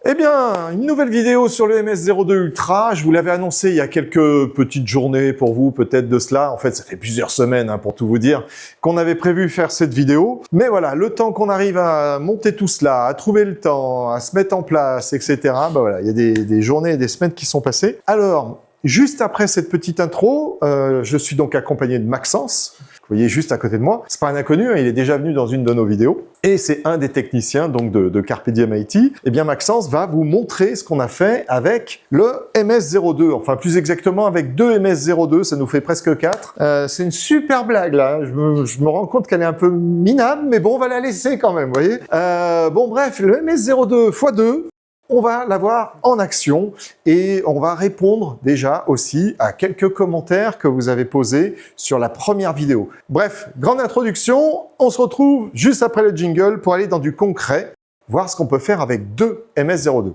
Eh bien, une nouvelle vidéo sur le MS02 Ultra. Je vous l'avais annoncé il y a quelques petites journées pour vous, peut-être de cela. En fait, ça fait plusieurs semaines, pour tout vous dire, qu'on avait prévu faire cette vidéo. Mais voilà, le temps qu'on arrive à monter tout cela, à trouver le temps, à se mettre en place, etc. Voilà, il y a des journées et des semaines qui sont passées. Alors, juste après cette petite intro, je suis donc accompagné de Maxence. Vous voyez juste à côté de moi. C'est pas un inconnu, il est déjà venu dans une de nos vidéos. Et c'est un des techniciens donc de Carpe Diem IT. Eh bien, Maxence va vous montrer ce qu'on a fait avec le MS02. Enfin, plus exactement avec deux MS02, ça nous fait presque 4. C'est une super blague là. Je me rends compte qu'elle est un peu minable, mais bon, on va la laisser quand même, vous voyez. Bon, bref, le MS02 x2. On va l'avoir en action et on va répondre déjà aussi à quelques commentaires que vous avez posés sur la première vidéo. Bref, grande introduction, on se retrouve juste après le jingle pour aller dans du concret, voir ce qu'on peut faire avec deux MS02.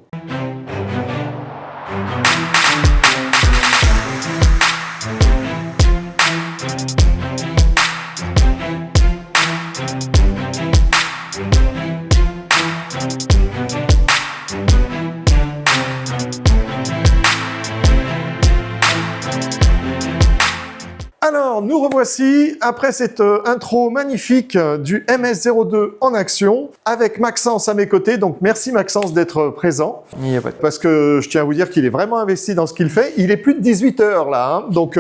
Alors, nous revoici après cette intro magnifique du MS02 en action avec Maxence à mes côtés. Donc, merci Maxence d'être présent. Il n'y a pas de... Parce que je tiens à vous dire qu'il est vraiment investi dans ce qu'il fait. Il est plus de 18 h là, donc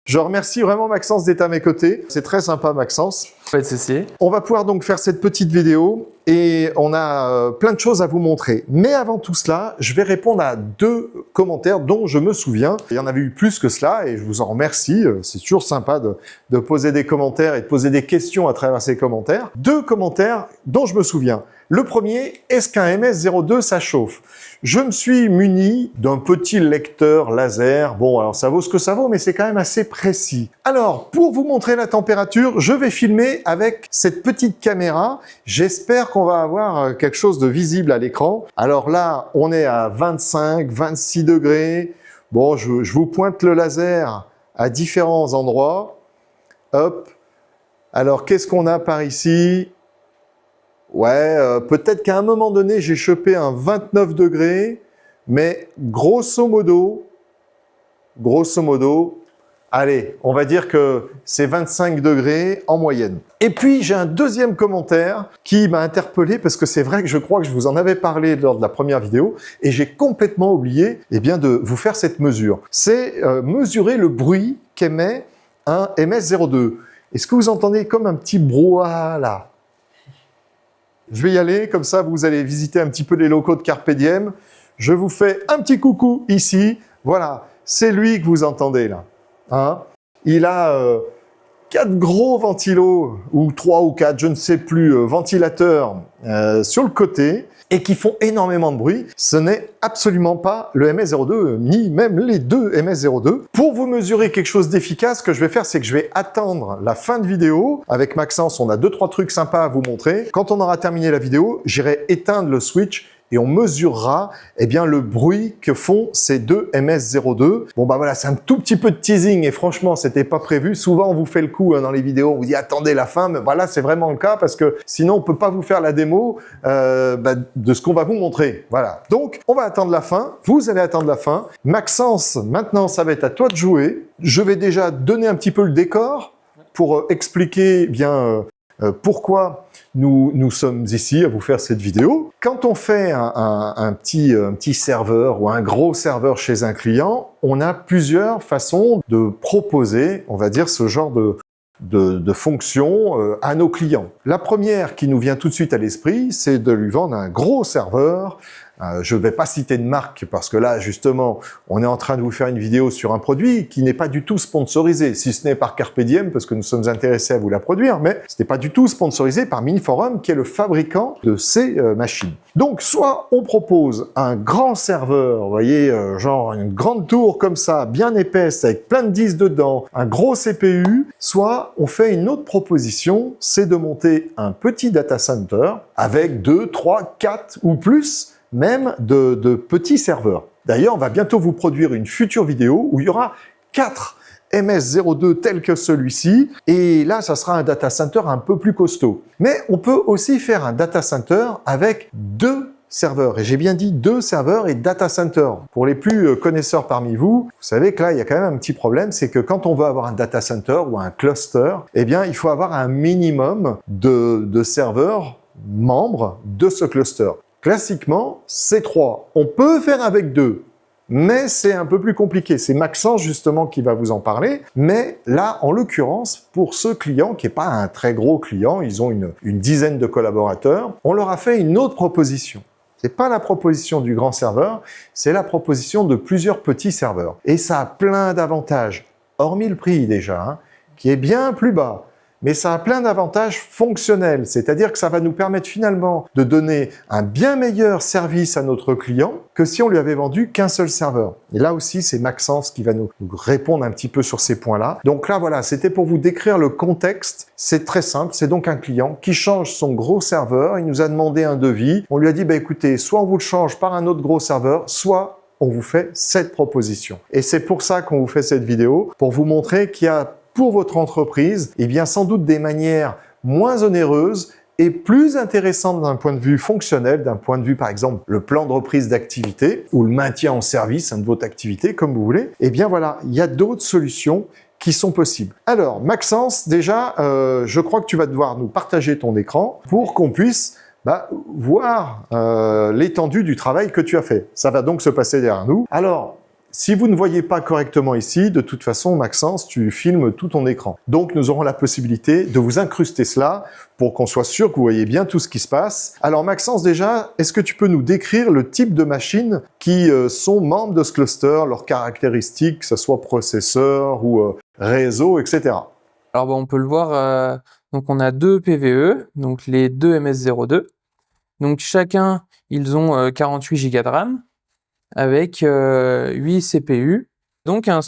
je remercie vraiment Maxence d'être à mes côtés. C'est très sympa Maxence. Pas de souci. On va pouvoir donc faire cette petite vidéo et on a plein de choses à vous montrer. Mais avant tout cela, je vais répondre à deux commentaires dont je me souviens. Il y en avait eu plus que cela et je vous en remercie. C'est toujours sympa de poser des commentaires et de poser des questions à travers ces commentaires. Deux commentaires dont je me souviens. Le premier, est-ce qu'un MS02 ça chauffe? Je me suis muni d'un petit lecteur laser. Bon, alors ça vaut ce que ça vaut, mais c'est quand même assez précis. Alors, pour vous montrer la température, je vais filmer avec cette petite caméra. J'espère qu'on va avoir quelque chose de visible à l'écran. Alors là, on est à 25, 26 degrés. Bon, je vous pointe le laser à différents endroits. Hop. Alors, qu'est-ce qu'on a par ici? Ouais, peut-être qu'à un moment donné, j'ai chopé un 29 degrés, mais grosso modo, allez, on va dire que c'est 25 degrés en moyenne. Et puis, j'ai un deuxième commentaire qui m'a interpellé parce que c'est vrai que je crois que je vous en avais parlé lors de la première vidéo et j'ai complètement oublié de vous faire cette mesure. C'est mesurer le bruit qu'émet un MS02. Est-ce que vous entendez comme un petit brouhaha là? Je vais y aller, comme ça vous allez visiter un petit peu les locaux de Carpe Diem. Je vous fais un petit coucou ici. Voilà, c'est lui que vous entendez là. Il a 4 gros ventilos, ou 3 ou 4, je ne sais plus, ventilateurs sur le côté et qui font énormément de bruit. Ce n'est absolument pas le MS02, ni même les deux MS02. Pour vous mesurer quelque chose d'efficace, ce que je vais faire, c'est que je vais attendre la fin de vidéo. Avec Maxence, on a 2-3 trucs sympas à vous montrer. Quand on aura terminé la vidéo, j'irai éteindre le switch et on mesurera le bruit que font ces deux MS02. Bon voilà, c'est un tout petit peu de teasing et franchement, c'était pas prévu. Souvent, on vous fait le coup dans les vidéos, on vous dit attendez la fin, mais voilà, c'est vraiment le cas parce que sinon, on peut pas vous faire la démo de ce qu'on va vous montrer. Voilà. Donc, on va attendre la fin. Vous allez attendre la fin. Maxence, maintenant, ça va être à toi de jouer. Je vais déjà donner un petit peu le décor pour expliquer pourquoi nous sommes ici à vous faire cette vidéo. Quand on fait un petit serveur ou un gros serveur chez un client, on a plusieurs façons de proposer, on va dire, ce genre de fonction à nos clients. La première qui nous vient tout de suite à l'esprit, c'est de lui vendre un gros serveur. Je ne vais pas citer de marque parce que là, justement, on est en train de vous faire une vidéo sur un produit qui n'est pas du tout sponsorisé, si ce n'est par Carpe Diem, parce que nous sommes intéressés à vous la produire, mais ce n'est pas du tout sponsorisé par Miniforum, qui est le fabricant de ces machines. Donc, soit on propose un grand serveur, vous voyez, genre une grande tour comme ça, bien épaisse, avec plein de disques dedans, un gros CPU, soit on fait une autre proposition, c'est de monter un petit data center avec 2, 3, 4 ou plus, même de petits serveurs. D'ailleurs, on va bientôt vous produire une future vidéo où il y aura 4 MS02 tel que celui-ci, et là, ça sera un data center un peu plus costaud. Mais on peut aussi faire un data center avec 2 serveurs. Et j'ai bien dit 2 serveurs et data center. Pour les plus connaisseurs parmi vous, vous savez que là, il y a quand même un petit problème, c'est que quand on veut avoir un data center ou un cluster, eh bien, il faut avoir un minimum de serveurs membres de ce cluster. Classiquement, c'est 3. On peut faire avec 2. Mais c'est un peu plus compliqué. C'est Maxence justement qui va vous en parler. Mais là, en l'occurrence, pour ce client qui n'est pas un très gros client, ils ont une dizaine de collaborateurs, on leur a fait une autre proposition. C'est pas la proposition du grand serveur, c'est la proposition de plusieurs petits serveurs. Et ça a plein d'avantages, hormis le prix déjà, hein, qui est bien plus bas. Mais ça a plein d'avantages fonctionnels, c'est-à-dire que ça va nous permettre finalement de donner un bien meilleur service à notre client que si on lui avait vendu qu'un seul serveur. Et là aussi, c'est Maxence qui va nous répondre un petit peu sur ces points-là. Donc là, voilà, c'était pour vous décrire le contexte. C'est très simple, c'est donc un client qui change son gros serveur, il nous a demandé un devis, on lui a dit, bah écoutez, soit on vous le change par un autre gros serveur, soit on vous fait cette proposition. Et c'est pour ça qu'on vous fait cette vidéo, pour vous montrer qu'il y a pour votre entreprise, eh bien sans doute des manières moins onéreuses et plus intéressantes d'un point de vue fonctionnel, d'un point de vue par exemple le plan de reprise d'activité ou le maintien en service de votre activité, comme vous voulez. Eh bien voilà, il y a d'autres solutions qui sont possibles. Alors Maxence, déjà, je crois que tu vas devoir nous partager ton écran pour qu'on puisse voir l'étendue du travail que tu as fait. Ça va donc se passer derrière nous. Alors, si vous ne voyez pas correctement ici, de toute façon, Maxence, tu filmes tout ton écran. Donc, nous aurons la possibilité de vous incruster cela pour qu'on soit sûr que vous voyez bien tout ce qui se passe. Alors, Maxence, déjà, est-ce que tu peux nous décrire le type de machines qui sont membres de ce cluster, leurs caractéristiques, que ce soit processeur ou réseau, etc. Alors, on peut le voir, donc on a 2 PVE, donc les 2 MS02. Donc, chacun, ils ont 48 Go de RAM. Avec 8 CPU, donc un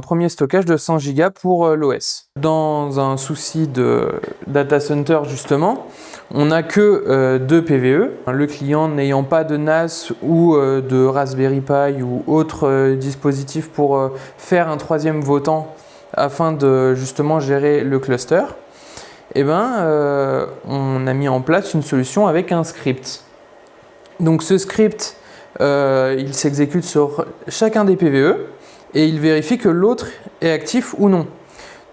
premier stockage de 100 Go pour l'OS. Dans un souci de data center justement, on n'a que 2 PVE. Le client n'ayant pas de NAS ou de Raspberry Pi ou autre dispositif pour faire un troisième votant afin de justement gérer le cluster, on a mis en place une solution avec un script. Donc ce script, il s'exécute sur chacun des PVE et il vérifie que l'autre est actif ou non.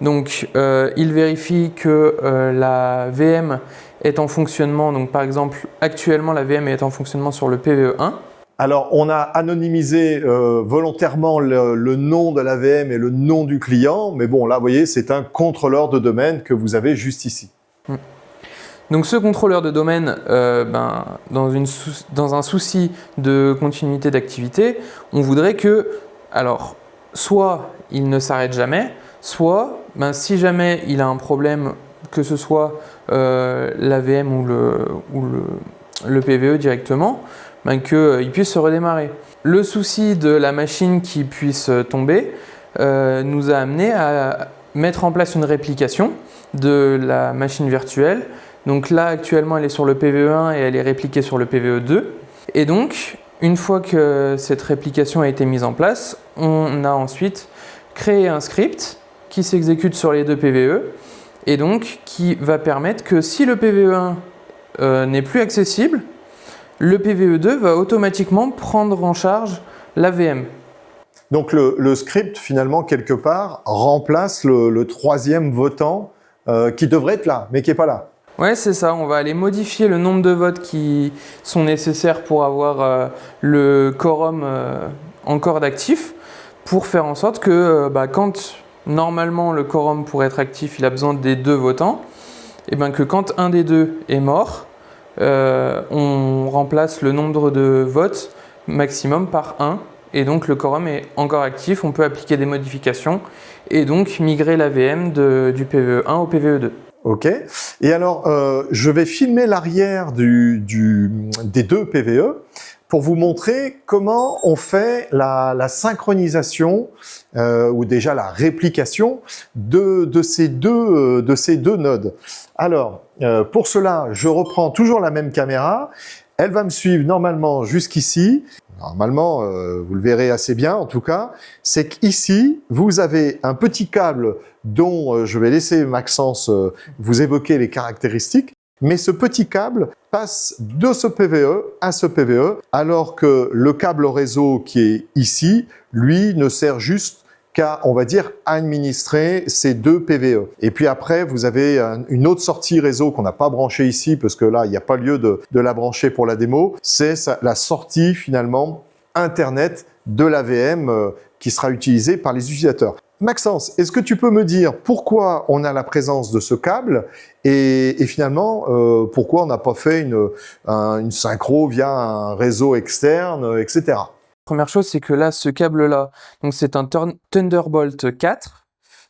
Donc il vérifie que la VM est en fonctionnement. Donc par exemple, actuellement la VM est en fonctionnement sur le PVE 1. Alors, on a anonymisé volontairement le nom de la VM et le nom du client, mais bon, là, vous voyez, c'est un contrôleur de domaine que vous avez juste ici. Donc ce contrôleur de domaine, dans un souci de continuité d'activité, on voudrait que, alors, soit il ne s'arrête jamais, soit si jamais il a un problème, que ce soit la VM ou le PVE directement, qu'il puisse se redémarrer. Le souci de la machine qui puisse tomber nous a amené à mettre en place une réplication de la machine virtuelle. Donc là, actuellement, elle est sur le PVE1 et elle est répliquée sur le PVE2. Et donc, une fois que cette réplication a été mise en place, on a ensuite créé un script qui s'exécute sur les 2 PVE et donc qui va permettre que si le PVE1 n'est plus accessible, le PVE2 va automatiquement prendre en charge la VM. Donc le script, finalement, quelque part, remplace le troisième votant qui devrait être là, mais qui n'est pas là. Ouais, c'est ça. On va aller modifier le nombre de votes qui sont nécessaires pour avoir le quorum encore d'actif, pour faire en sorte que quand normalement le quorum pour être actif, il a besoin des 2 votants, et que quand un des 2 est mort, on remplace le nombre de votes maximum par 1, et donc le quorum est encore actif. On peut appliquer des modifications et donc migrer la VM du PVE1 au PVE2. Ok. Et alors, je vais filmer l'arrière des 2 PVE pour vous montrer comment on fait la synchronisation ou déjà la réplication de ces deux nodes. Alors, pour cela, je reprends toujours la même caméra. Elle va me suivre normalement jusqu'ici. Normalement, vous le verrez assez bien en tout cas. C'est qu'ici, vous avez un petit câble dont je vais laisser Maxence vous évoquer les caractéristiques. Mais ce petit câble passe de ce PVE à ce PVE, alors que le câble réseau qui est ici, lui, ne sert juste qu'à, on va dire, administrer ces deux PVE. Et puis après, vous avez une autre sortie réseau qu'on n'a pas branchée ici, parce que là, il n'y a pas lieu de la brancher pour la démo. C'est la sortie, finalement, Internet de la VM qui sera utilisée par les utilisateurs. Maxence, est-ce que tu peux me dire pourquoi on a la présence de ce câble et finalement, pourquoi on n'a pas fait une synchro via un réseau externe, etc. Première chose, c'est que là, ce câble-là, donc c'est un Thunderbolt 4,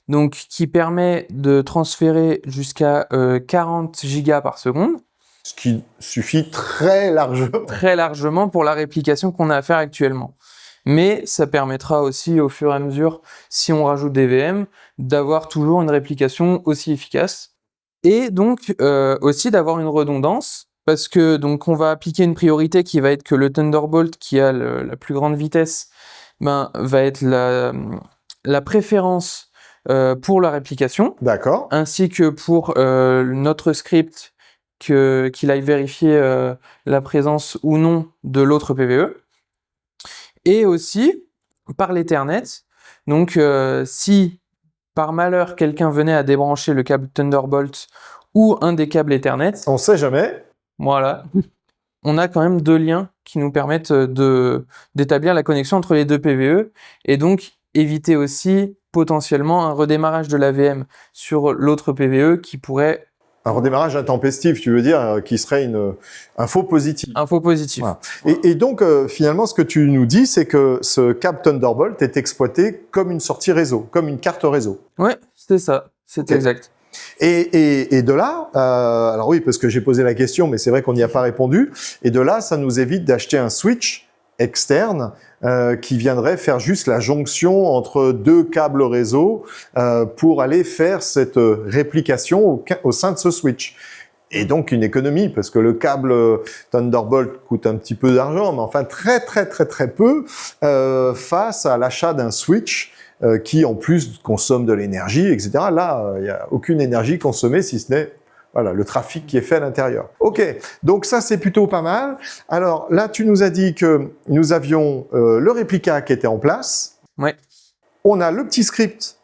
donc qui permet de transférer jusqu'à 40 gigas par seconde. Ce qui suffit très largement. Très largement pour la réplication qu'on a à faire actuellement. Mais ça permettra aussi, au fur et à mesure, si on rajoute des VM, d'avoir toujours une réplication aussi efficace. Et donc, aussi d'avoir une redondance, parce que donc on va appliquer une priorité qui va être que le Thunderbolt, qui a la plus grande vitesse, va être la préférence pour la réplication. D'accord. Ainsi que pour notre script, qu'il aille vérifier la présence ou non de l'autre PVE. Et aussi, par l'Ethernet, donc si par malheur quelqu'un venait à débrancher le câble Thunderbolt ou un des câbles Ethernet, on sait jamais. Voilà, on a quand même deux liens qui nous permettent d'établir la connexion entre les deux PVE et donc éviter aussi potentiellement un redémarrage de la VM sur l'autre PVE qui pourrait... Un redémarrage intempestif, tu veux dire, qui serait un faux positif. Un faux positif. Voilà. Et donc, finalement, ce que tu nous dis, c'est que ce câble Thunderbolt est exploité comme une sortie réseau, comme une carte réseau. Ouais, c'est ça, c'est okay. Exact. Et de là, alors oui, parce que j'ai posé la question, mais c'est vrai qu'on n'y a pas répondu, et de là, ça nous évite d'acheter un switch externe qui viendrait faire juste la jonction entre deux câbles réseau pour aller faire cette réplication au sein de ce switch. Et donc une économie, parce que le câble Thunderbolt coûte un petit peu d'argent, mais enfin très peu face à l'achat d'un switch qui en plus consomme de l'énergie, etc. Là, il n'y a aucune énergie consommée si ce n'est voilà, le trafic qui est fait à l'intérieur. Ok, donc ça c'est plutôt pas mal. Alors là, tu nous as dit que nous avions le réplica qui était en place. Ouais. On a le petit script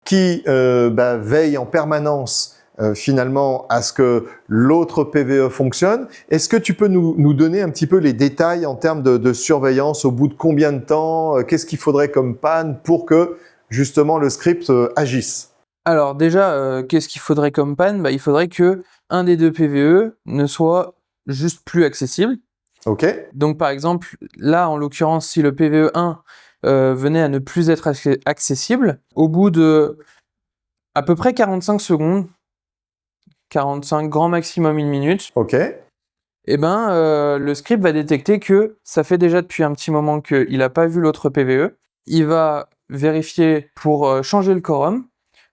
qui veille en permanence finalement à ce que l'autre PVE fonctionne. Est-ce que tu peux nous donner un petit peu les détails en termes de surveillance, au bout de combien de temps, qu'est-ce qu'il faudrait comme panne pour que justement le script agisse? Alors déjà, qu'est-ce qu'il faudrait comme panne ? Il faudrait que un des deux PVE ne soit juste plus accessible. Ok. Donc par exemple, là en l'occurrence, si le PVE 1 venait à ne plus être accessible, au bout de à peu près 45 secondes, 45 grand maximum 1 minute, ok. Et le script va détecter que ça fait déjà depuis un petit moment qu'il n'a pas vu l'autre PVE. Il va vérifier pour changer le quorum,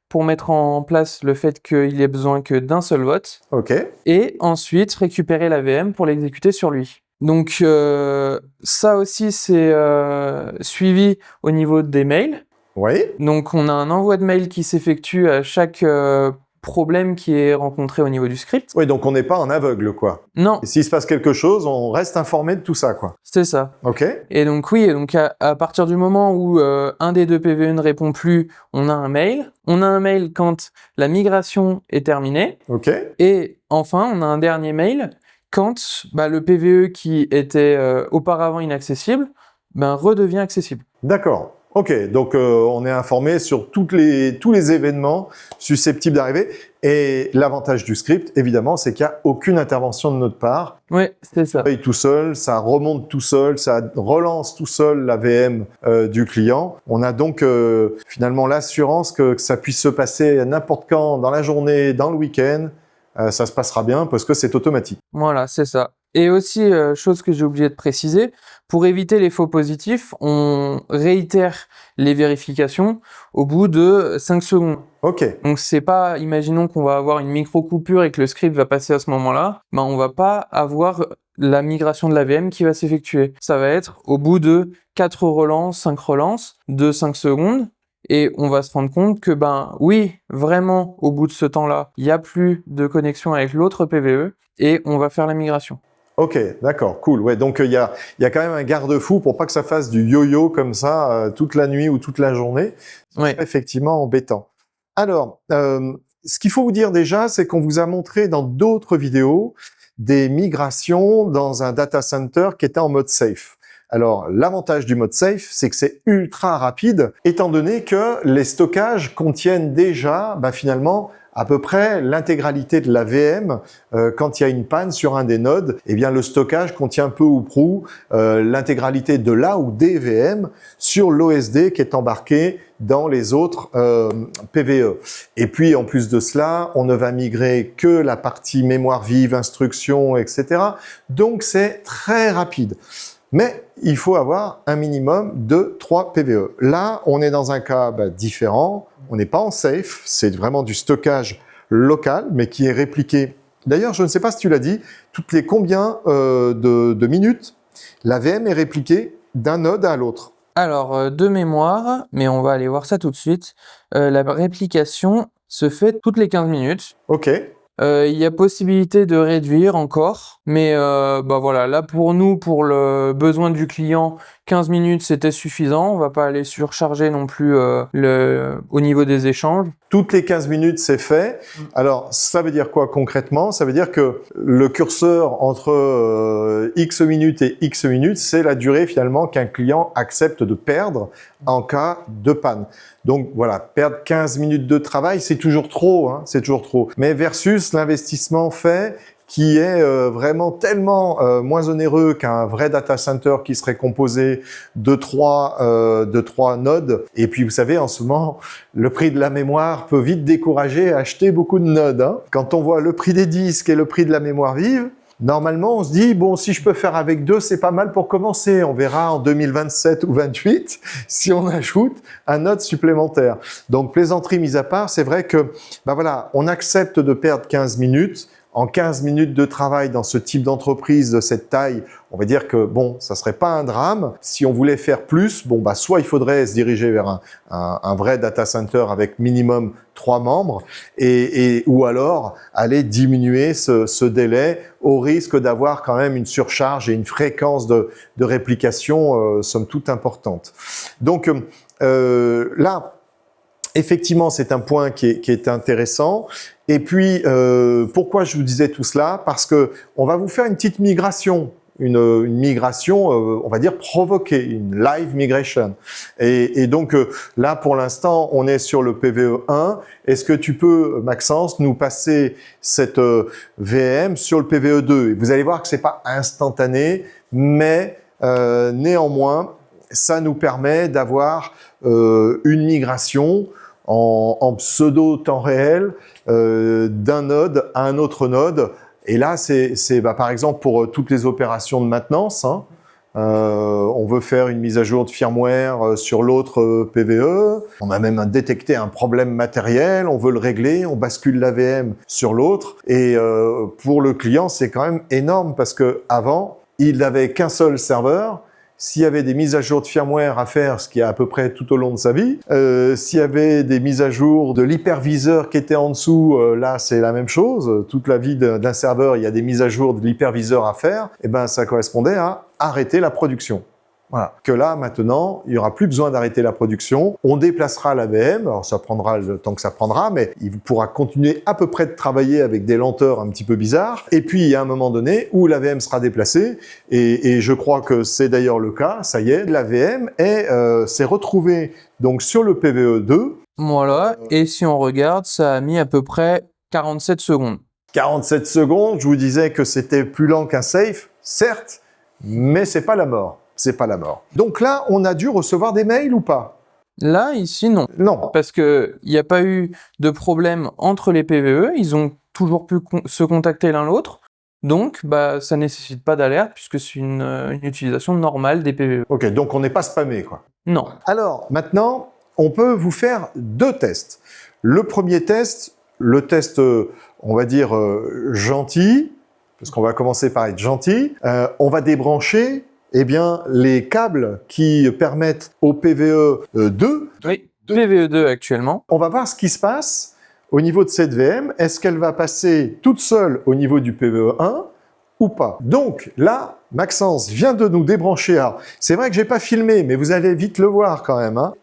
pour mettre en place le fait qu'il ait besoin que d'un seul vote. Ok. Et ensuite récupérer la VM pour l'exécuter sur lui. Donc ça aussi c'est suivi au niveau des mails. Oui. Donc on a un envoi de mail qui s'effectue à chaque problème qui est rencontré au niveau du script. Oui, donc on n'est pas en aveugle, quoi. Non. Et s'il se passe quelque chose, on reste informé de tout ça, quoi. C'est ça. Ok. Et donc oui, donc à partir du moment où un des deux PVE ne répond plus, on a un mail. On a un mail quand la migration est terminée. Ok. Et enfin, on a un dernier mail quand le PVE qui était auparavant inaccessible redevient accessible. D'accord. Ok, donc on est informé sur tous les événements susceptibles d'arriver. Et l'avantage du script, évidemment, c'est qu'il n'y a aucune intervention de notre part. Oui, c'est ça. Ça paye tout seul, ça remonte tout seul, ça relance tout seul la VM du client. On a donc finalement l'assurance que ça puisse se passer n'importe quand, dans la journée, dans le week-end. Ça se passera bien parce que c'est automatique. Voilà, c'est ça. Et aussi, chose que j'ai oublié de préciser, pour éviter les faux positifs, on réitère les vérifications au bout de 5 secondes. Ok. Donc c'est pas, imaginons qu'on va avoir une micro-coupure et que le script va passer à ce moment-là, on va pas avoir la migration de la VM qui va s'effectuer. Ça va être au bout de 4 relances, 5 relances de 5 secondes, Et on va se rendre compte que, ben oui, vraiment, au bout de ce temps-là, il n'y a plus de connexion avec l'autre PVE et on va faire la migration. Ok, d'accord, cool. Ouais, donc il y a quand même un garde-fou pour pas que ça fasse du yo-yo comme ça toute la nuit ou toute la journée. Ouais. C'est effectivement embêtant. Alors, ce qu'il faut vous dire déjà, c'est qu'on vous a montré dans d'autres vidéos des migrations dans un data center qui était en mode safe. Alors, l'avantage du mode safe, c'est que c'est ultra rapide, étant donné que les stockages contiennent déjà, finalement, à peu près l'intégralité de la VM. Quand il y a une panne sur un des nodes, eh bien le stockage contient peu ou prou l'intégralité de la ou des VM sur l'OSD qui est embarqué dans les autres PVE. Et puis en plus de cela, on ne va migrer que la partie mémoire vive, instructions, etc. Donc c'est très rapide. Mais il faut avoir un minimum de 3 PVE. Là, on est dans un cas différent. On n'est pas en safe, c'est vraiment du stockage local, mais qui est répliqué. D'ailleurs, je ne sais pas si tu l'as dit, toutes les combien de minutes la VM est répliquée d'un node à l'autre. Alors, de mémoire, mais on va aller voir ça tout de suite, la réplication se fait toutes les 15 minutes. Ok. Il y a possibilité de réduire encore, mais voilà, là pour nous, pour le besoin du client, 15 minutes c'était suffisant, on va pas aller surcharger non plus au niveau des échanges. Toutes les 15 minutes, c'est fait. Alors, ça veut dire quoi concrètement? Ça veut dire que le curseur entre X minutes et X minutes, c'est la durée finalement qu'un client accepte de perdre en cas de panne. Donc voilà, perdre 15 minutes de travail, c'est toujours trop, hein, c'est toujours trop. Mais versus l'investissement fait qui est vraiment tellement moins onéreux qu'un vrai data center qui serait composé de trois nodes. Et puis, vous savez, en ce moment, le prix de la mémoire peut vite décourager à acheter beaucoup de nodes. Hein. Quand on voit le prix des disques et le prix de la mémoire vive, normalement, on se dit, bon, si je peux faire avec 2, c'est pas mal pour commencer. On verra en 2027 ou 28 si on ajoute un node supplémentaire. Donc, plaisanterie mise à part, c'est vrai que, voilà, on accepte de perdre 15 minutes. En 15 minutes de travail dans ce type d'entreprise de cette taille, on va dire que bon, ça serait pas un drame. Si on voulait faire plus, soit il faudrait se diriger vers un vrai data center avec minimum 3 membres ou alors aller diminuer ce délai au risque d'avoir quand même une surcharge et une fréquence de réplication somme toute importante. Donc là, effectivement, c'est un point qui est intéressant. Et puis, pourquoi je vous disais tout cela? Parce que on va vous faire une petite migration, une migration, on va dire provoquée, une live migration. Et donc là, pour l'instant, on est sur le PVE 1. Est-ce que tu peux, Maxence, nous passer cette VM sur le PVE 2? Et vous allez voir que c'est pas instantané, mais néanmoins, ça nous permet d'avoir une migration en pseudo temps réel d'un node à un autre node. Et là, c'est par exemple pour toutes les opérations de maintenance. Hein, on veut faire une mise à jour de firmware sur l'autre PVE. On a même détecté un problème matériel. On veut le régler. On bascule la VM sur l'autre. Et pour le client, c'est quand même énorme parce que avant, il n'avait qu'un seul serveur. S'il y avait des mises à jour de firmware à faire, ce qui est à peu près tout au long de sa vie, s'il y avait des mises à jour de l'hyperviseur qui était en dessous, là c'est la même chose. Toute la vie d'un serveur, il y a des mises à jour de l'hyperviseur à faire. Et ça correspondait à arrêter la production. Voilà. Que là, maintenant, il n'y aura plus besoin d'arrêter la production. On déplacera la VM. Alors, ça prendra le temps que ça prendra, mais il pourra continuer à peu près de travailler avec des lenteurs un petit peu bizarres. Et puis, il y a un moment donné où la VM sera déplacée. Et je crois que c'est d'ailleurs le cas. Ça y est, la VM s'est retrouvée donc sur le PVE 2. Voilà. Et si on regarde, ça a mis à peu près 47 secondes. 47 secondes. Je vous disais que c'était plus lent qu'un safe, certes, mais c'est pas la mort. C'est pas la mort. Donc là, on a dû recevoir des mails ou pas? Là, ici, non. Non. Parce que il n'y a pas eu de problème entre les PVE. Ils ont toujours pu se contacter l'un l'autre. Donc, ça nécessite pas d'alerte puisque c'est une utilisation normale des PVE. Ok, donc on n'est pas spammé, quoi. Non. Alors, maintenant, on peut vous faire 2 tests. Le premier test, le test, on va dire, gentil, parce qu'on va commencer par être gentil. On va débrancher les câbles qui permettent au PVE 2 PVE2 actuellement. On va voir ce qui se passe au niveau de cette VM. Est-ce qu'elle va passer toute seule au niveau du PVE1 ou pas? Donc là, Maxence vient de nous débrancher. Alors, c'est vrai que j'ai pas filmé, mais vous allez vite le voir quand même, hein.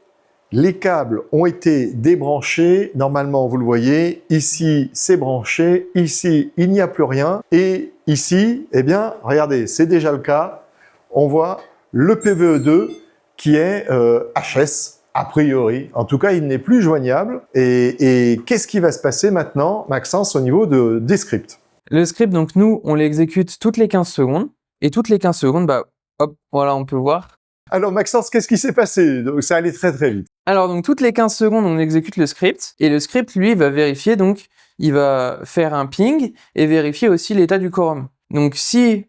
Les câbles ont été débranchés. Normalement, vous le voyez, ici, c'est branché. Ici, il n'y a plus rien. Et ici, eh bien, regardez, c'est déjà le cas. On voit le PVE2 qui est HS, a priori. En tout cas, il n'est plus joignable. Et qu'est-ce qui va se passer maintenant, Maxence, au niveau des scripts? Le script, donc nous, on l'exécute toutes les 15 secondes. Et toutes les 15 secondes, bah, hop, voilà, on peut voir. Alors Maxence, qu'est-ce qui s'est passé? Donc, ça allait très très vite. Alors, donc toutes les 15 secondes, on exécute le script. Et le script, lui, va vérifier, donc, il va faire un ping et vérifier aussi l'état du quorum. Donc, si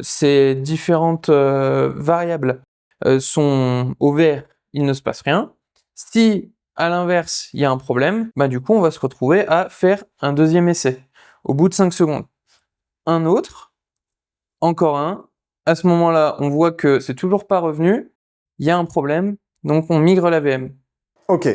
ces différentes variables sont au vert, il ne se passe rien. Si, à l'inverse, il y a un problème, bah du coup, on va se retrouver à faire un deuxième essai. Au bout de 5 secondes. Un autre, encore un. À ce moment-là, on voit que c'est toujours pas revenu. Il y a un problème, donc on migre la VM. Ok.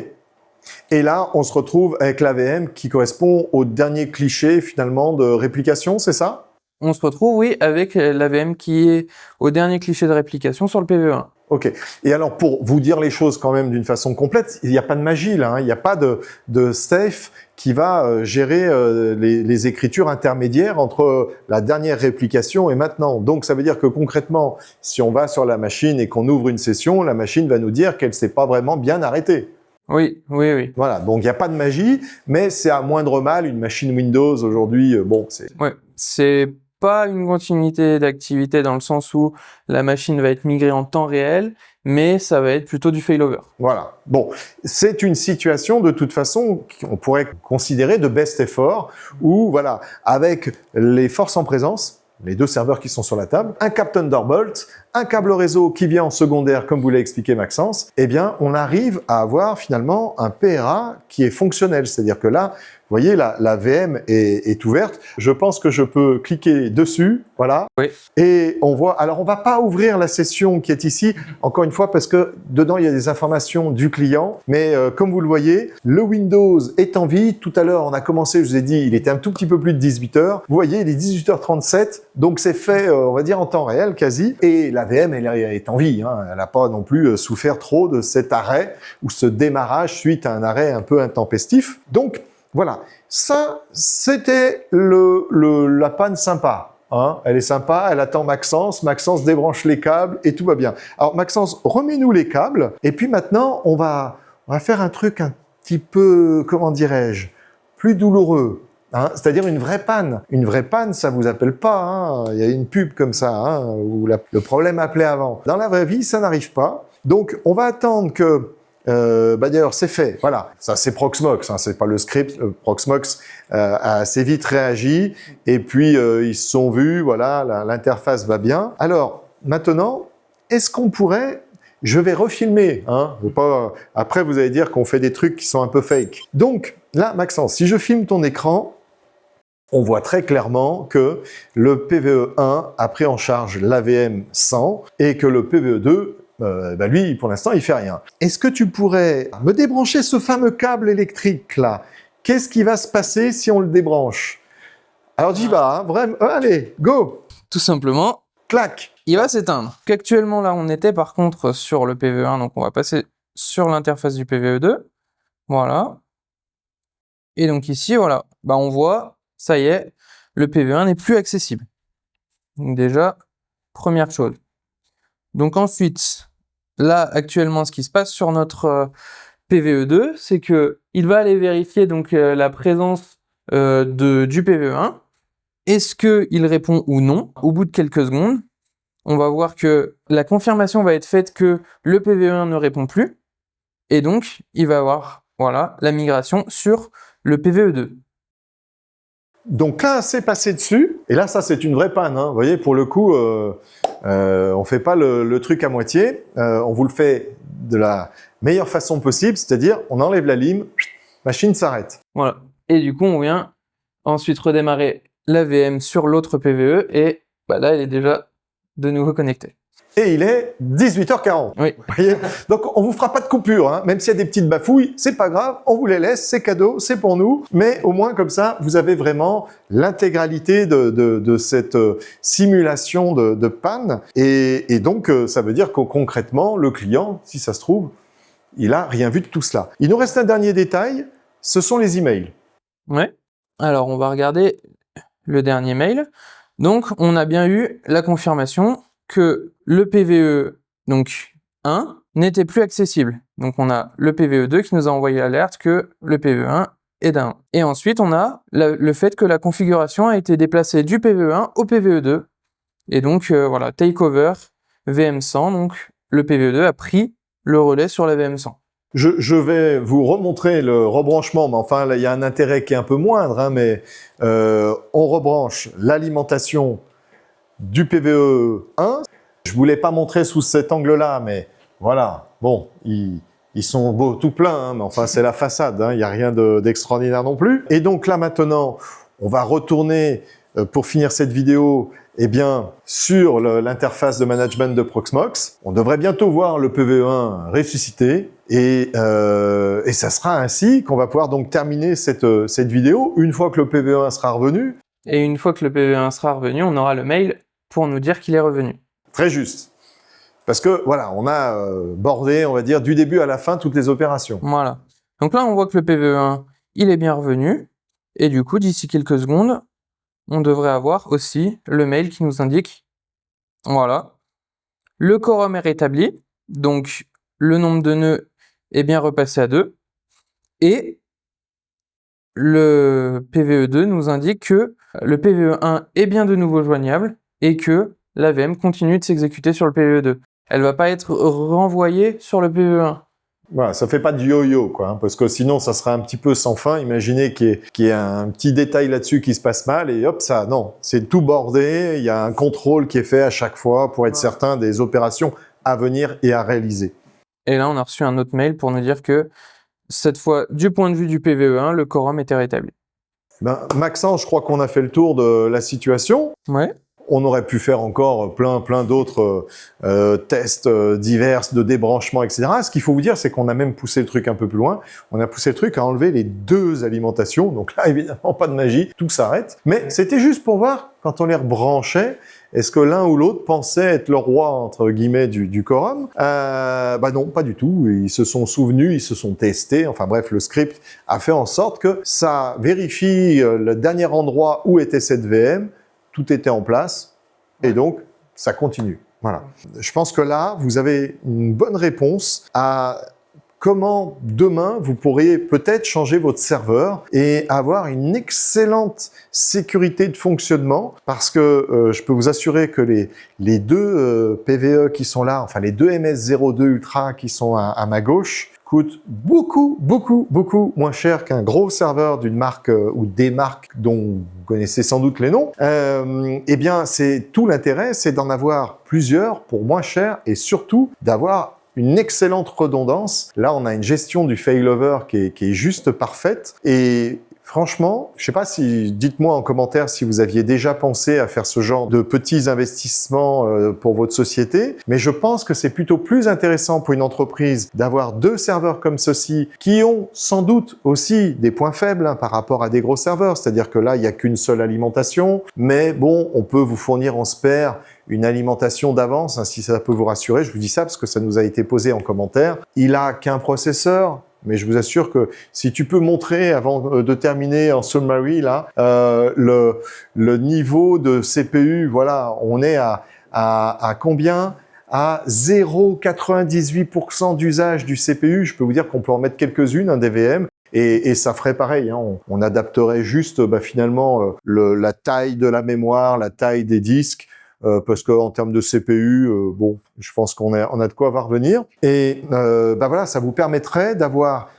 Et là, on se retrouve avec la VM qui correspond au dernier cliché finalement de réplication, c'est ça? On se retrouve, oui, avec la VM qui est au dernier cliché de réplication sur le PVE1. Ok. Et alors, pour vous dire les choses quand même d'une façon complète, il n'y a pas de magie là, hein. Il n'y a pas de safe qui va gérer les écritures intermédiaires entre la dernière réplication et maintenant. Donc, ça veut dire que concrètement, si on va sur la machine et qu'on ouvre une session, la machine va nous dire qu'elle s'est pas vraiment bien arrêtée. Oui, oui, oui. Voilà. Donc, il n'y a pas de magie, mais c'est à moindre mal une machine Windows aujourd'hui. Bon, c'est... Ouais, c'est pas une continuité d'activité dans le sens où la machine va être migrée en temps réel, mais ça va être plutôt du failover. Voilà. Bon, c'est une situation de toute façon qu'on pourrait considérer de best effort, où voilà, avec les forces en présence, les deux serveurs qui sont sur la table, un câble Thunderbolt, un câble réseau qui vient en secondaire, comme vous l'a expliqué Maxence, eh bien, on arrive à avoir finalement un PRA qui est fonctionnel. C'est-à-dire que là, vous voyez, la VM est ouverte. Je pense que je peux cliquer dessus, voilà. Oui. Et on voit, alors on va pas ouvrir la session qui est ici, encore une fois, parce que dedans, il y a des informations du client. Mais comme vous le voyez, le Windows est en vie. Tout à l'heure, on a commencé, je vous ai dit, il était un tout petit peu plus de 18 heures. Vous voyez, il est 18h37, donc c'est fait, on va dire, en temps réel, quasi. Et la VM, elle est en vie, hein. Elle n'a pas non plus souffert trop de cet arrêt ou ce démarrage suite à un arrêt un peu intempestif. Donc, voilà, ça, c'était la panne sympa. Hein, elle est sympa, elle attend Maxence, Maxence débranche les câbles et tout va bien. Alors Maxence, remets-nous les câbles et puis maintenant, on va faire un truc un petit peu, comment dirais-je, plus douloureux. Hein, c'est-à-dire une vraie panne. Une vraie panne, ça vous appelle pas. Hein, il y a une pub comme ça, hein, où le problème appelait avant. Dans la vraie vie, ça n'arrive pas. Donc, on va attendre que... d'ailleurs, c'est fait. Voilà, ça c'est Proxmox, hein, c'est pas le script. Proxmox a assez vite réagi et puis ils se sont vus. Voilà, l'interface va bien. Alors maintenant, est-ce qu'on pourrait... Je vais refilmer, hein, pas... Après vous allez dire qu'on fait des trucs qui sont un peu fake. Donc là, Maxence, si je filme ton écran, on voit très clairement que le PVE1 a pris en charge l'AVM 100 et que le PVE2 lui, pour l'instant, il fait rien. Est-ce que tu pourrais me débrancher ce fameux câble électrique là? Qu'est-ce qui va se passer si on le débranche? Alors j'y vais, hein, vraiment. Allez, go! Tout simplement, Clac! il va s'éteindre. Actuellement, là, on était par contre sur le PVE1, donc on va passer sur l'interface du PVE2. Voilà. Et donc ici, voilà, bah, on voit, ça y est, le PVE1 n'est plus accessible. Donc déjà, première chose. Donc ensuite, là, actuellement, ce qui se passe sur notre PVE2, c'est que il va aller vérifier donc la présence du PVE1. Est-ce qu'il répond ou non? Au bout de quelques secondes, on va voir que la confirmation va être faite que le PVE1 ne répond plus. Et donc, il va avoir, voilà, la migration sur le PVE2. Donc là, c'est passé dessus. Et là, ça, c'est une vraie panne. Hein. Vous voyez, pour le coup, on fait pas le truc à moitié. On vous le fait de la meilleure façon possible, c'est-à-dire on enlève la lime, machine s'arrête. Voilà. Et du coup, on vient ensuite redémarrer la VM sur l'autre PVE et bah là, elle est déjà de nouveau connectée. et il est 18h40. Oui. Vous voyez, donc on vous fera pas de coupure, hein. Même s'il y a des petites bafouilles, c'est pas grave, on vous les laisse, c'est cadeau, c'est pour nous, mais au moins comme ça, vous avez vraiment l'intégralité de cette simulation de panne, et donc ça veut dire que concrètement, le client, si ça se trouve, il a rien vu de tout cela. Il nous reste un dernier détail, ce sont les emails. Ouais. Alors, on va regarder le dernier mail. Donc, on a bien eu la confirmation que le PVE, donc 1, n'était plus accessible. Donc, on a le PVE2 qui nous a envoyé l'alerte que le PVE1 est d'un. Et ensuite, on a le fait que la configuration a été déplacée du PVE1 au PVE2. Et donc, voilà, takeover VM100. Donc, le PVE2 a pris le relais sur la VM100. Je vais vous remontrer le rebranchement, mais enfin, là, il y a un intérêt qui est un peu moindre, hein, mais on rebranche l'alimentation du PVE1. Je voulais pas montrer sous cet angle-là, mais voilà, bon, ils sont beaux tout pleins, hein, mais enfin, c'est la façade, hein, il n'y a rien d'extraordinaire non plus. Et donc là, maintenant, on va retourner, pour finir cette vidéo, eh bien, sur l'interface de management de Proxmox. On devrait bientôt voir le PVE1 ressuscité, et ça sera ainsi qu'on va pouvoir donc terminer cette vidéo une fois que le PVE1 sera revenu. Et une fois que le PVE1 sera revenu, on aura le mail pour nous dire qu'il est revenu. Très juste. Parce que, voilà, on a bordé, on va dire, du début à la fin, toutes les opérations. Voilà. Donc là, on voit que le PVE1, il est bien revenu. Et du coup, d'ici quelques secondes, on devrait avoir aussi le mail qui nous indique, voilà, le quorum est rétabli. Donc, le nombre de nœuds est bien repassé à 2. Et le PVE2 nous indique que le PVE1 est bien de nouveau joignable et que la VM continue de s'exécuter sur le PVE2. Elle va pas être renvoyée sur le PVE1. Voilà, ça fait pas de yo-yo, quoi, hein, parce que sinon, ça serait un petit peu sans fin. Imaginez qu'il y ait un petit détail là-dessus qui se passe mal, et hop, ça, non, c'est tout bordé, il y a un contrôle qui est fait à chaque fois pour être certain des opérations à venir et à réaliser. Et là, on a reçu un autre mail pour nous dire que, cette fois, du point de vue du PVE1, le quorum était rétabli. Ben, Maxence, je crois qu'on a fait le tour de la situation. Ouais. On aurait pu faire encore plein d'autres tests divers de débranchement, etc. Ce qu'il faut vous dire, c'est qu'on a même poussé le truc un peu plus loin. On a poussé le truc à enlever les 2 alimentations. Donc là, évidemment, pas de magie, tout s'arrête. Mais c'était juste pour voir, quand on les rebranchait, est-ce que l'un ou l'autre pensait être le roi, entre guillemets, du quorum? Bah non, pas du tout. Ils se sont souvenus, ils se sont testés. Enfin bref, le script a fait en sorte que ça vérifie le dernier endroit où était cette VM. Tout était en place, et donc, ça continue. Voilà. Je pense que là, vous avez une bonne réponse à comment, demain, vous pourriez peut-être changer votre serveur et avoir une excellente sécurité de fonctionnement, parce que je peux vous assurer que les 2 PVE qui sont là, enfin les 2 MS02 Ultra qui sont à ma gauche, coûte beaucoup moins cher qu'un gros serveur d'une marque ou des marques dont vous connaissez sans doute les noms. Eh bien, c'est tout l'intérêt, c'est d'en avoir plusieurs pour moins cher et surtout d'avoir une excellente redondance. Là, on a une gestion du failover qui est juste parfaite, et franchement, je sais pas si, dites-moi en commentaire si vous aviez déjà pensé à faire ce genre de petits investissements pour votre société, mais je pense que c'est plutôt plus intéressant pour une entreprise d'avoir 2 serveurs comme ceci, qui ont sans doute aussi des points faibles, hein, par rapport à des gros serveurs, c'est-à-dire que là, il n'y a qu'une seule alimentation, mais bon, on peut vous fournir en spare une alimentation d'avance, hein, si ça peut vous rassurer. Je vous dis ça parce que ça nous a été posé en commentaire. Il a qu'un processeur, mais je vous assure que si tu peux montrer, avant de terminer en summary, là, le niveau de CPU, voilà, on est à combien? À 0,98% d'usage du CPU. Je peux vous dire qu'on peut en mettre quelques-unes, un DVM. Et ça ferait pareil, hein. On adapterait juste finalement la taille de la mémoire, la taille des disques, parce que en termes de CPU, bon, je pense qu'on a de quoi va revenir. Et voilà, ça vous permettrait d'avoir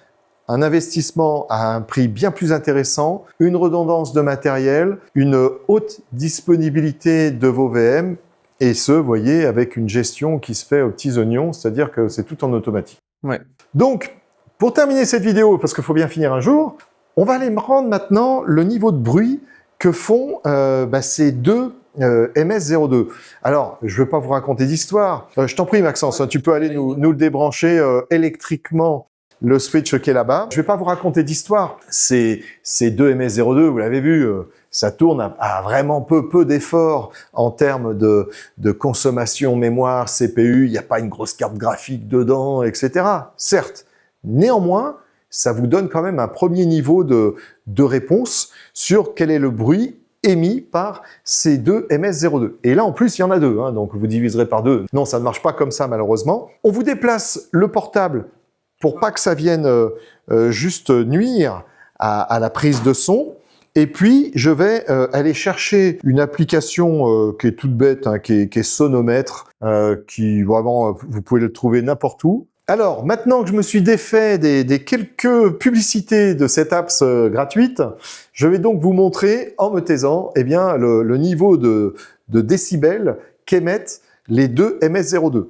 un investissement à un prix bien plus intéressant, une redondance de matériel, une haute disponibilité de vos VM, et ce, vous voyez, avec une gestion qui se fait aux petits oignons, c'est-à-dire que c'est tout en automatique. Ouais. Donc, pour terminer cette vidéo, parce qu'il faut bien finir un jour, on va aller me rendre maintenant le niveau de bruit que font ces 2 MS02. Alors, je ne vais pas vous raconter d'histoire. Je t'en prie, Maxence, hein, tu peux aller nous le débrancher électriquement, le switch qui est là-bas. Je ne vais pas vous raconter d'histoire. Ces deux MS02, vous l'avez vu, ça tourne à vraiment peu d'efforts en termes de consommation mémoire, CPU. Il n'y a pas une grosse carte graphique dedans, etc. Certes, néanmoins, ça vous donne quand même un premier niveau de réponse sur quel est le bruit émis par ces deux MS02. Et là, en plus, il y en a deux, hein, donc vous diviserez par deux. Non, ça ne marche pas comme ça, malheureusement. On vous déplace le portable pour pas que ça vienne juste nuire à la prise de son. Et puis, je vais aller chercher une application qui est toute bête, hein, qui est Sonomètre, qui vraiment, vous pouvez le trouver n'importe où. Alors, maintenant que je me suis défait des quelques publicités de cette apps gratuite, je vais donc vous montrer, en me taisant, eh bien, le niveau de décibels qu'émettent les deux MS02.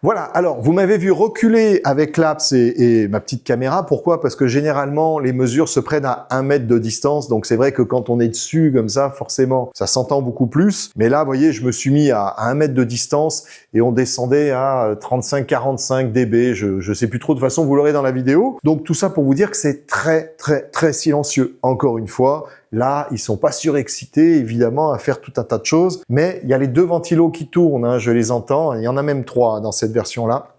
Voilà, alors vous m'avez vu reculer avec l'apps et ma petite caméra. Pourquoi? Parce que généralement, les mesures se prennent à 1 mètre de distance. Donc c'est vrai que quand on est dessus comme ça, forcément, ça s'entend beaucoup plus. Mais là, vous voyez, je me suis mis à 1 mètre de distance et on descendait à 35-45 dB. Je sais plus trop, de toute façon, vous l'aurez dans la vidéo. Donc tout ça pour vous dire que c'est très silencieux. Encore une fois, là, ils sont pas surexcités, évidemment, à faire tout un tas de choses. Mais il y a les deux ventilos qui tournent, hein, je les entends. Il y en a même 3 dans cette version-là.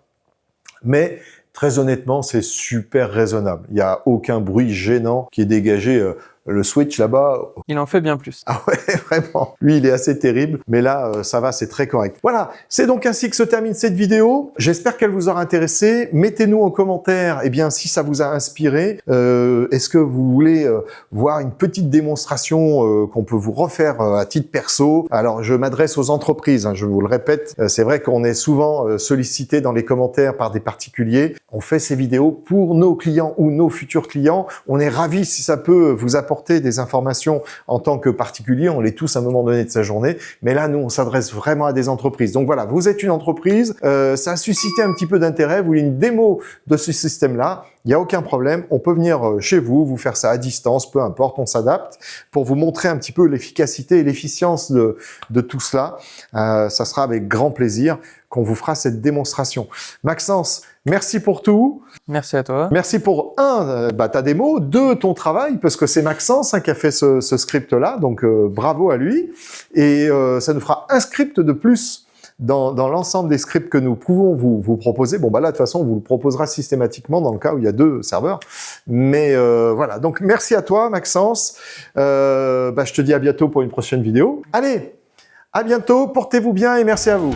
Mais très honnêtement, c'est super raisonnable. Il n'y a aucun bruit gênant qui est dégagé. Le switch là-bas... Il en fait bien plus. Ah ouais, vraiment. Lui, il est assez terrible. Mais là, ça va, c'est très correct. Voilà, c'est donc ainsi que se termine cette vidéo. J'espère qu'elle vous aura intéressé. Mettez-nous en commentaire, eh bien, si ça vous a inspiré. Est-ce que vous voulez voir une petite démonstration qu'on peut vous refaire à titre perso? Alors, je m'adresse aux entreprises, hein, je vous le répète. C'est vrai qu'on est souvent sollicité dans les commentaires par des particuliers. On fait ces vidéos pour nos clients ou nos futurs clients. On est ravis si ça peut vous apporter des informations en tant que particulier. On l'est tous à un moment donné de sa journée. Mais là, nous, on s'adresse vraiment à des entreprises. Donc voilà, vous êtes une entreprise. Ça a suscité un petit peu d'intérêt. Vous voulez une démo de ce système-là? Il n'y a aucun problème. On peut venir chez vous, vous faire ça à distance, peu importe, on s'adapte pour vous montrer un petit peu l'efficacité et l'efficience de tout cela. Ça sera avec grand plaisir qu'on vous fera cette démonstration. Maxence, merci pour tout. Merci à toi. Merci pour ta démo, 2, ton travail, parce que c'est Maxence qui a fait ce script-là, donc bravo à lui. Et ça nous fera un script de plus dans l'ensemble des scripts que nous pouvons vous proposer. Bon, bah là, de toute façon, on vous le proposera systématiquement dans le cas où il y a 2 serveurs. Mais voilà, donc merci à toi, Maxence. Je te dis à bientôt pour une prochaine vidéo. Allez, à bientôt, portez-vous bien et merci à vous.